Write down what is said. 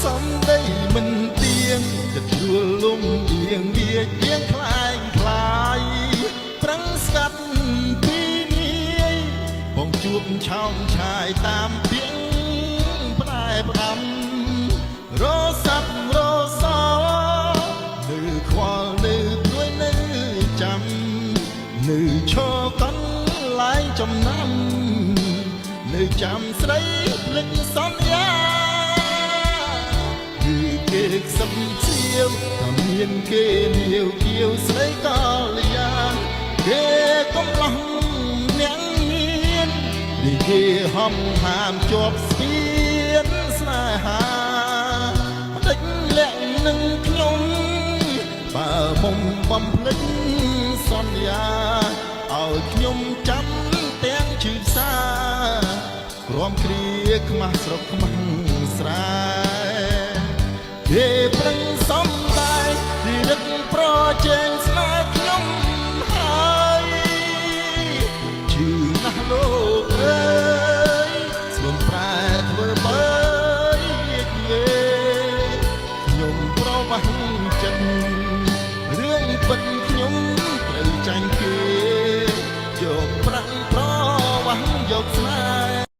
សំដីមិនទៀងចិត្តយល់លំអៀងវាជាងខ្លាយខ្លាយប្រឹងស្កាត់ពីនេះបងជួបឆោមឆាយតាមពីងផ្លែផ្ដាំរសាប់រសោនៅខ្វល់នៅព្រួយនៅចាំនៅឈរកន្លែងចំណាំនៅចាំស្រីភ្លេចសន្យាគឺគេខ្សឹបសៀវថាមានគេនាវគៀវស្រីកល្យានគេកំឡោះអ្នកមាននេះគេហំហាមជាប់ស្ពានស្នេហាដេចលាក់នឹងខ្ញុំបើមុំបំភ្លេចសន្យាឲ្យខ្ញុំចាំទាំងឈឺផ្សាព្រមគ្រាខ្មាស់ស្រុកខ្មាស់ស្រែគេប្រឹងសំដែងទីរឹកប្រជែង